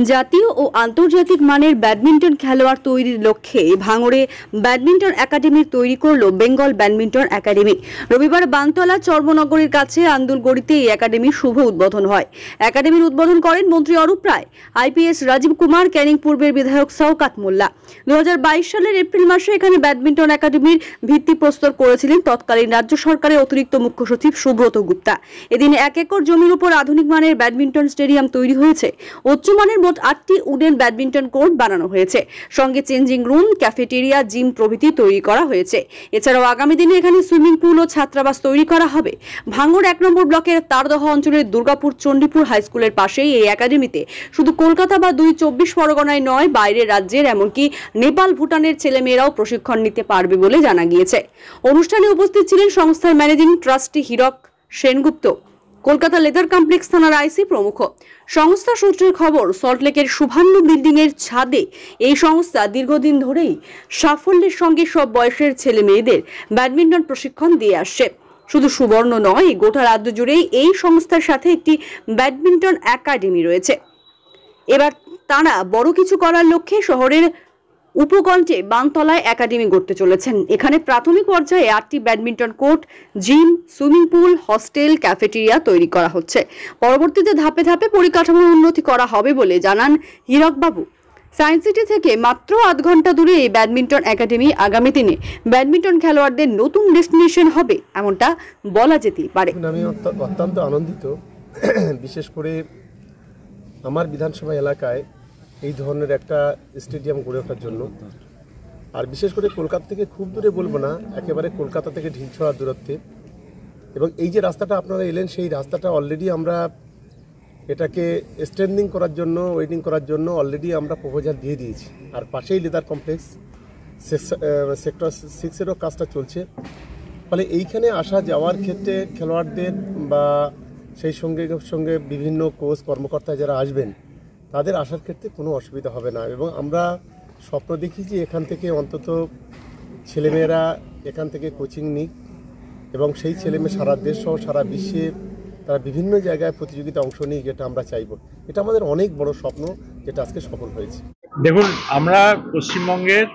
জাতীয় ও আন্তর্জাতিক মানের ব্যাডমিন্টন খেলোয়াড় তৈরির লক্ষ্যে ভাঙড়ে ব্যাডমিন্টন একাডেমি তৈরি করল বেঙ্গল ব্যাডমিন্টন একাডেমি। রবিবার বানতলা চর্মনগরের কাছে আন্দুলগড়িতে এই একাডেমির শুভ উদ্বোধন হয়। একাডেমির উদ্বোধন করেন মন্ত্রী অরূপ রায়, আইপিএস রাজীব কুমার, ক্যানিং পূর্বের বিধায়ক শওকাত মোল্লা। 2022 সালের এপ্রিল মাসে এখানে ব্যাডমিন্টন একাডেমির ভিত্তিপ্রস্তর করেছিলেন তৎকালীন রাজ্য সরকারের অতিরিক্ত মুখ্য সচিব সুব্রত গুপ্তা। এদিন 1 একর জমির উপর আধুনিক মানের ব্যাডমিন্টন স্টেডিয়াম তৈরি হয়েছে। উচ্চমানের মোট 8টি উডেন ব্যাডমিন্টন কোর্ট বানানো হয়েছে, সঙ্গে চেঞ্জিং রুম, ক্যাফেটেরিয়া, জিম প্রভৃতি তৈরি করা হয়েছে। এছাড়াও আগামী দিনে এখানে সুইমিং পুল ও ছাত্রাবাস তৈরি করা হবে। ভাঙড় 1 নম্বর ব্লকের তারদহ অঞ্চলের দুর্গাপুর চণ্ডীপুর হাই স্কুলের পাশেই এই একাডেমিতে শুধু কলকাতা বা 24 পরগনায় নয়, বাইরের রাজ্যের এমনকি নেপাল, ভুটানের ছেলেমেয়েরাও প্রশিক্ষণ নিতে পারবে বলে জানা গিয়েছে। অনুষ্ঠানে উপস্থিত ছিলেন সংস্থার ম্যানেজিং ট্রাস্টি হীরক সেনগুপ্ত, কলকাতা লেদার কমপ্লেক্স থানার আইসি প্রমুখ। সংস্থা সূত্রের খবর, সল্টলেকের সুভান্ন বিল্ডিং এর ছাদে এই সংস্থা দীর্ঘদিন ধরেই সাফল্যের সঙ্গে সব বয়সের ছেলে মেয়েদের ব্যাডমিন্টন প্রশিক্ষণ দিয়ে আসছে। শুধু সুবর্ণ নয়, গোটা রাজ্য জুড়েই এই সংস্থার সাথে একটি ব্যাডমিন্টন একাডেমি রয়েছে। এবার তারা বড় কিছু করার লক্ষ্যে শহরের উপকণ্ঠে বানতলায় একাডেমি গড়তে চলেছেন। এখানে প্রাথমিক পর্যায়ে 8টি badminton court, gym, swimming pool, hostel, cafeteria তৈরি করা হচ্ছে। পরবর্তীতে ধাপে ধাপে পরিকাঠামোর উন্নতি করা হবে বলে জানান হীরকবাবু। সায়েন্স সিটি থেকে মাত্র 8 ঘন্টা দূরে এই ব্যাডমিন্টন একাডেমি আগামী দিনে ব্যাডমিন্টন খেলোয়াড়দের নতুন ডেস্টিনেশন হবে, এমনটা বলা যেতেই পারে। আমি অত্যন্ত আনন্দিত, বিশেষ করে আমার বিধানসভা এলাকায় এই ধরনের একটা স্টেডিয়াম গড়ে ওঠার জন্য। আর বিশেষ করে কলকাতা থেকে খুব দূরে বলবো না, একেবারে কলকাতা থেকে ঢিলছড়া দূরত্বে। এবং এই যে রাস্তাটা আপনারা এলেন, সেই রাস্তাটা অলরেডি আমরা এটাকে স্ট্রেন্থনিং করার জন্য, ওয়েডিং করার জন্য অলরেডি আমরা প্রপোজাল দিয়ে দিয়েছি। আর পাশেই লেদার কমপ্লেক্স সেক্টর 6-এরও কাজটা চলছে। ফলে এইখানে আসা যাওয়ার ক্ষেত্রে খেলোয়াড়দের বা সেই সঙ্গে বিভিন্ন কোচ কর্মকর্তা যারা আসবেন, তাদের আসার ক্ষেত্রে কোনো অসুবিধা হবে না। এবং আমরা স্বপ্ন দেখি যে এখান থেকে অন্তত ছেলেমেয়েরা এখান থেকে কোচিং নিক এবং সেই ছেলেমেয়ে সারা দেশ সহ সারা বিশ্বে তারা বিভিন্ন জায়গায় প্রতিযোগিতা অংশ নিক, এটা আমরা চাইব। এটা আমাদের অনেক বড় স্বপ্ন, যেটা আজকে সফল হয়েছে। দেখুন, আমরা পশ্চিমবঙ্গের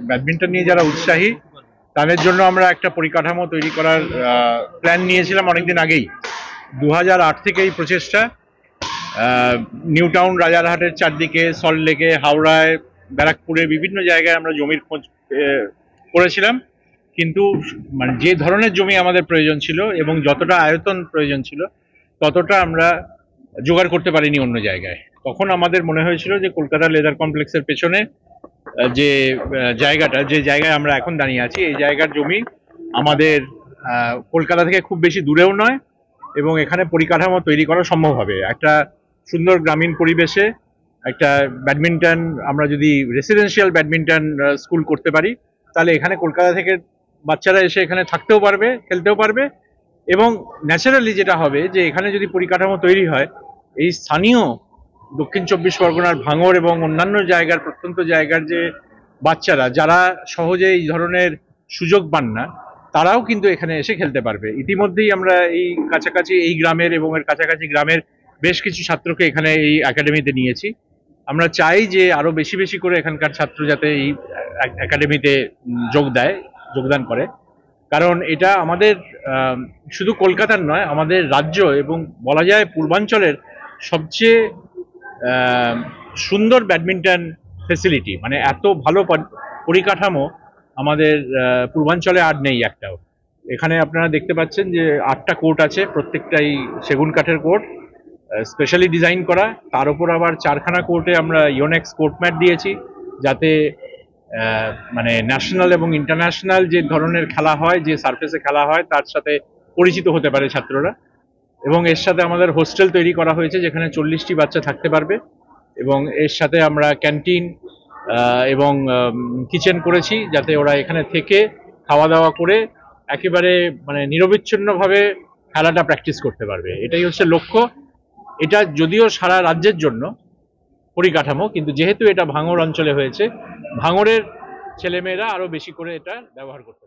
ব্যাডমিন্টন নিয়ে যারা উৎসাহী, তাদের জন্য আমরা একটা পরিকাঠামো তৈরি করার প্ল্যান নিয়েছিলাম অনেকদিন আগেই। 2008 থেকে এই প্রচেষ্টা। নিউ টাউন, রাজারহাটের চারদিকে, সল্টলেকে, হাওড়ায়, ব্যারাকপুরে বিভিন্ন জায়গায় আমরা জমির খোঁজ করেছিলাম, কিন্তু মানে যে ধরনের জমি আমাদের প্রয়োজন ছিল এবং যতটা আয়তন প্রয়োজন ছিল ততটা আমরা জোগাড় করতে পারিনি অন্য জায়গায়। তখন আমাদের মনে হয়েছিল যে কলকাতা লেদার কমপ্লেক্সের পেছনে যে জায়গায় আমরা এখন দাঁড়িয়ে আছি, এই জায়গার জমি আমাদের কলকাতা থেকে খুব বেশি দূরেও নয় এবং এখানে পরিকাঠামো তৈরি করা সম্ভব হবে। একটা সুন্দর গ্রামীণ পরিবেশে একটা ব্যাডমিন্টন, আমরা যদি রেসিডেন্সিয়াল ব্যাডমিন্টন স্কুল করতে পারি, তাহলে এখানে কলকাতা থেকে বাচ্চারা এসে এখানে থাকতেও পারবে, খেলতেও পারবে। এবং ন্যাচারালি যেটা হবে যে এখানে যদি পরিকাঠামো তৈরি হয়, এই স্থানীয় দক্ষিণ 24 পরগনার ভাঙড় এবং অন্যান্য জায়গার, প্রত্যন্ত জায়গার যে বাচ্চারা যারা সহজে এই ধরনের সুযোগ পান না, তারাও কিন্তু এখানে এসে খেলতে পারবে। ইতিমধ্যেই আমরা এই কাছাকাছি এই গ্রামের এবং এর কাছাকাছি গ্রামের বেশ কিছু ছাত্রকে এখানে এই একাডেমিতে নিয়েছি। আমরা চাই যে আরো বেশি বেশি করে এখানকার ছাত্র যাতে এই একাডেমিতে যোগদান করে, কারণ এটা আমাদের শুধু কলকাতার নয়, আমাদের রাজ্য এবং বলা যায় পূর্বাঞ্চলের সবচেয়ে সুন্দর ব্যাডমিন্টন ফেসিলিটি। মানে এত ভালো পরিকাঠামো আমাদের পূর্বাঞ্চলে আর নেই একটাও। এখানে আপনারা দেখতে পাচ্ছেন যে 8টা কোর্ট আছে, প্রত্যেকটাই সেগুন কাঠের কোর্ট, স্পেশালি ডিজাইন করা। তার উপর আবার 4খানা কোর্টে আমরা ইওনেক্স কোর্ট ম্যাট দিয়েছি, যাতে মানে ন্যাশনাল এবং ইন্টারন্যাশনাল যে ধরনের খেলা হয়, যে সারফেসে খেলা হয়, তার সাথে পরিচিত হতে পারে ছাত্ররা। এবং এর সাথে আমাদের হোস্টেল তৈরি করা হয়েছে, যেখানে 40টি বাচ্চা থাকতে পারবে। এবং এর সাথে আমরা ক্যান্টিন এবং কিচেন করেছি, যাতে ওরা এখানে থেকে খাওয়া দাওয়া করে একেবারে মানে নিরবিচ্ছিন্নভাবে খেলাটা প্র্যাকটিস করতে পারবে। এটাই হচ্ছে লক্ষ্য। এটা যদিও সারা রাজ্যের জন্য পরিকাঠামো, কিন্তু যেহেতু এটা ভাঙড় অঞ্চলে হয়েছে, ভাঙড়ের ছেলেমেয়েরা আরো বেশি করে এটা ব্যবহার করতে পারে।